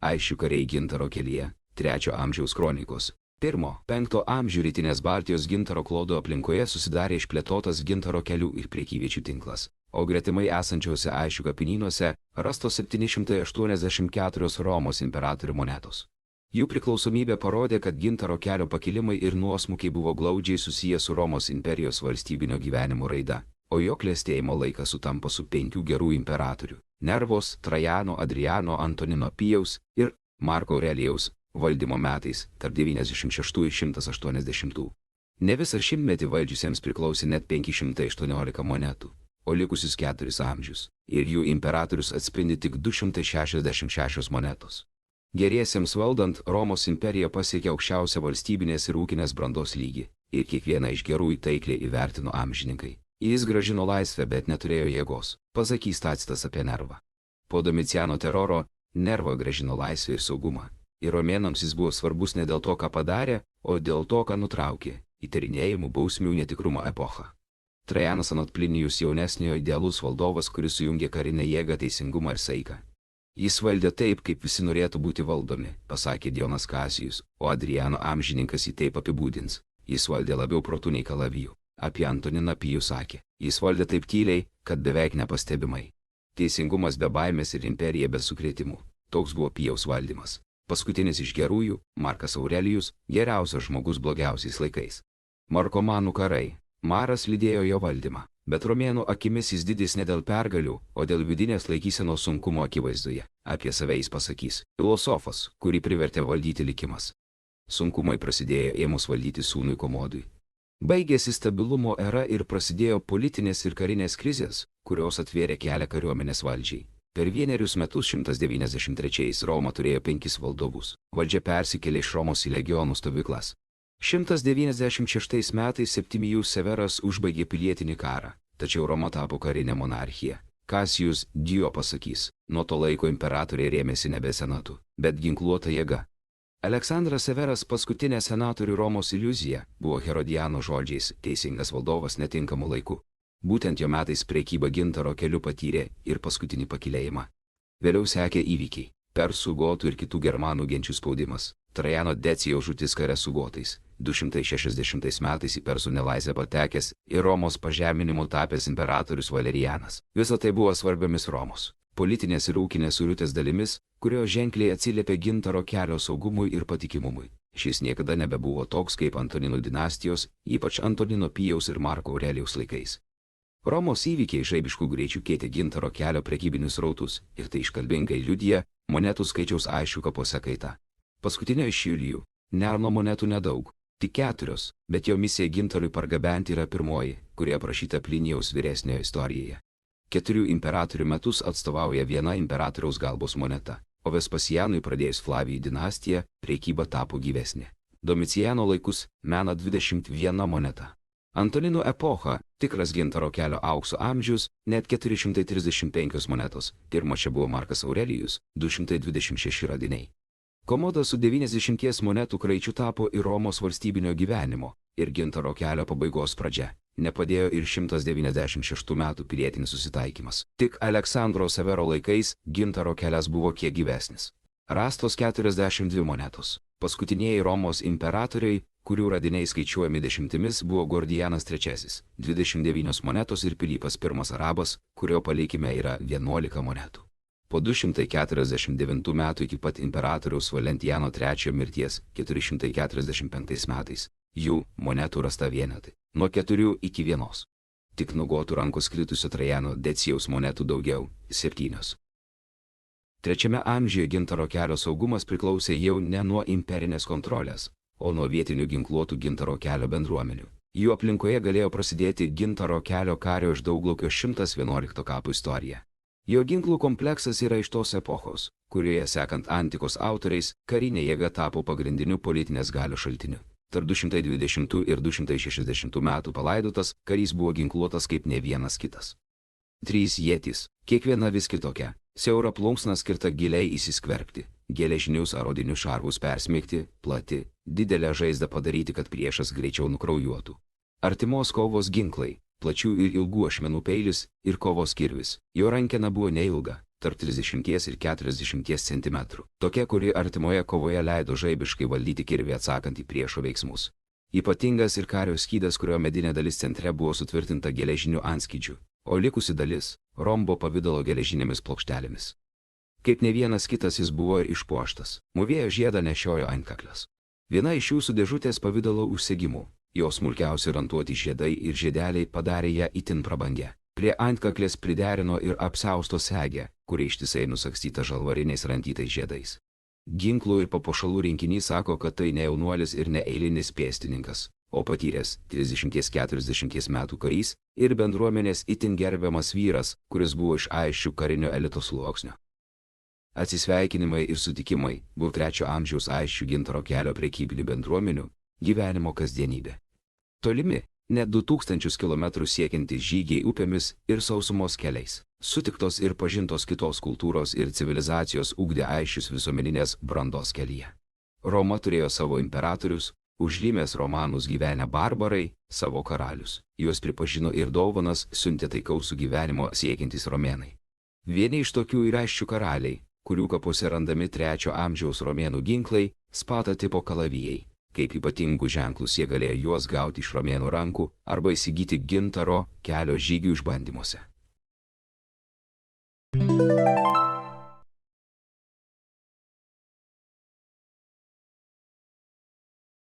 Aisčių kariai gintaro kelyje, 3 amžiaus kronikos. 1–5 amžių rytinės Baltijos gintaro klodo aplinkoje susidarė išplėtotas gintaro kelių ir prekyviečių tinklas, o gretimai esančiuose Aisčių kapinynuose rastos 784 Romos imperatorių monetos. Jų priklausomybė parodė, kad gintaro kelio pakilimai ir nuosmukiai buvo glaudžiai susiję su Romos imperijos valstybinio gyvenimo raida, o jo klestėjimo laikas sutampa su 5 gerų imperatorių – Nervos, Trajano, Adriano, Antonino Pijaus ir Marko Aurelijaus valdymo metais tarp 96 ir 180. Ne visą šimtmetį valdžiusiems priklausė net 518 monetų, o likusius 4 amžius, ir jų imperatorius atspindi tik 266 monetos. Geriesiems valdant, Romos imperija pasiekė aukščiausią valstybinės ir ūkinės brandos lygį, ir kiekvieną iš gerųjų taikliai įvertino amžininkai. Jis grąžino laisvę, bet neturėjo jėgos, pasakys Tacitas apie Nervą. Po Domiciano teroro Nerva grąžino laisvę ir saugumą, ir romėnams jis buvo svarbus ne dėl to, ką padarė, o dėl to, ką nutraukė – įtarinėjimų, bausmių, netikrumo epochą. Trajanas anot Plinijus jaunesniojo idealus valdovas, kuris sujungė karinę jėgą, teisingumą ir saiką. Jis valdė taip, kaip visi norėtų būti valdomi, pasakė Dionas Kasijus, o Adriano amžininkas jį taip apibūdins. Jis valdė labiau protu nei kalaviju. Apie Antoniną Pijų sakė, jis valdė taip tyliai, kad beveik nepastebimai. Teisingumas be baimės ir imperija be sukrėtimų. Toks buvo Pijaus valdymas. Paskutinis iš gerųjų, Markas Aurelijus, geriausias žmogus blogiausiais laikais. Markomanų karai. Maras lydėjo jo valdymą. Bet romėnų akimis jis didis ne dėl pergalių, o dėl vidinės laikysenos sunkumo akivaizdoje. Apie save jis pasakys – filosofas, kurį privertė valdyti likimas. Sunkumai prasidėjo ėmus valdyti sūnui Komodui. Baigėsi stabilumo era ir prasidėjo politinės ir karinės krizės, kurios atvėrė kelią kariuomenės valdžiai. Per 1 metus 193 Roma turėjo 5 valdovus. Valdžia persikėlė iš Romos į legionų stovyklas. 196 metais Septimijus Severas užbaigė pilietinį karą, tačiau Roma tapo karinė monarchija. Kasijus Dio pasakys, nuo to laiko imperatoriai rėmėsi nebe senatu, bet ginkluota jėga. Aleksandras Severas, paskutinė senatorių Romos iliuzija, buvo Herodiano žodžiais teisingas valdovas netinkamu laiku. Būtent jo metais prekyba gintaro keliu patyrė ir paskutinį pakilėjimą. Vėliau sekė įvykiai – persų, gotų ir kitų germanų genčių spaudimas. Trajano Decijaus žūtis kare su gotais, 260 metais į persų nelaisvę patekęs ir Romos pažeminimu tapęs imperatorius Valerijanas. Visa tai buvo svarbiomis Romos politinės ir ūkinės suirutės dalimis, kurios ženkliai atsiliepė gintaro kelio saugumui ir patikimumui. Šis niekada nebebuvo toks kaip Antoninų dinastijos, ypač Antonino Pijaus ir Marko Aurelijaus laikais. Romos įvykiai žaibiškų greičių keitė gintaro kelio prekybinius srautus ir tai iškalbingai liudija monetų skaičiaus Aisčių kapuose kaita. Paskutinio iš Julijų, Nerno monetų nedaug, tik 4, bet jo misija gintarui pargabenti yra pirmoji, kuri aprašyta Plinijaus vyresniojo istorijoje. 4 imperatorių metus atstovauja viena imperatoriaus galbos moneta, o Vespasianui pradėjus Flavijų dinastiją, prekyba tapo gyvesnė. Domicijano laikus mena 21 moneta. Antoninų epocha, tikras gintaro kelio aukso amžius, net 435 monetos, pirmo čia buvo Markas Aurelijus, 226 radiniai. Komoda su 90 monetų kraičiu tapo ir Romos valstybinio gyvenimo ir gintaro kelio pabaigos pradžia. Nepadėjo ir 196 metų pilietinis susitaikymas. Tik Aleksandro Severo laikais gintaro kelias buvo kiek gyvesnis. Rastos 42 monetos. Paskutinieji Romos imperatoriai, kurių radiniai skaičiuojami dešimtimis, buvo Gordijanas III, 29 monetos ir Pilypas I arabas, kurio palikime yra 11 monetų. Po 249 metų iki pat imperatoriaus Valentijano III mirties 445 metais jų monetų rasta vienetai, nuo 4 iki 1. Tik nuo gotų rankos kritusio Trajano Decijaus monetų daugiau – 7. 3 amžiuje gintaro kelio saugumas priklausė jau ne nuo imperinės kontrolės, o nuo vietinių ginkluotų gintaro kelio bendruomenių. Jų aplinkoje galėjo prasidėti gintaro kelio kario iš Dauglaukio 111 kapų istorija. Jo ginklų kompleksas yra iš tos epochos, kurioje, sekant antikos autoriais, karinė jėga tapo pagrindiniu politinės galios šaltiniu. Tarp 220 ir 260 metų palaidotas karys buvo ginkluotas kaip ne vienas kitas. 3 ietys, kiekviena vis kitokia, siaura plunksna skirta giliai įsiskverbti, geležinius ar odinius šarvus persmeigti, plati, didelę žaizdą padaryti, kad priešas greičiau nukraujuotų. Artimos kovos ginklai, plačių ir ilgų ašmenų peilis ir kovos kirvis. Jo rankena buvo neilga, tarp 30 ir 40 cm. Tokia, kuri artimoje kovoje leido žaibiškai valdyti kirvį atsakant į priešo veiksmus. Ypatingas ir kario skydas, kurio medinė dalis centre buvo sutvirtinta geležiniu antskydžiu, o likusi dalis – rombo pavidalo geležinėmis plokštelėmis. Kaip ne vienas kitas jis buvo ir išpuoštas. Mūvėjo žiedą nešiojo antkakles. Viena iš jų su dėžutės pavidalo užsegimų. Jos smulkiausi rantuoti žiedai ir žiedeliai padarė ją itin prabangę. Prie antkaklės priderino ir apsiausto segę, kuri ištisai nusakstyta žalvariniais rantytais žiedais. Ginklų ir papuošalų rinkinys sako, kad tai ne jaunuolis ir ne eilinis pėstininkas, o patyręs 30–40 metų karys ir bendruomenės itin gerbiamas vyras, kuris buvo iš Aisčių karinio elito sluoksnio. Atsisveikinimai ir sutikimai buvo 3 amžiaus Aisčių gintaro kelio prekybinių bendruomenių gyvenimo kasdienybė. Tolimi, net 2000 km siekiantys žygiai upėmis ir sausumos keliais. Sutiktos ir pažintos kitos kultūros ir civilizacijos ugdė Aisčius visuomeninės brandos kelyje. Roma turėjo savo imperatorius, už Rimės romanus gyvenę barbarai, savo karalius. Juos pripažino ir dovanas siuntė taikaus gyvenimo siekiantys romėnai. Vieni iš tokių yra Aisčių karaliai, kurių kapuose randami 3 amžiaus romėnų ginklai, Spata tipo kalavijai. Kaip ypatingų ženklus jie galėjo juos gauti iš romėnų rankų arba įsigyti gintaro kelio žygių išbandymuose.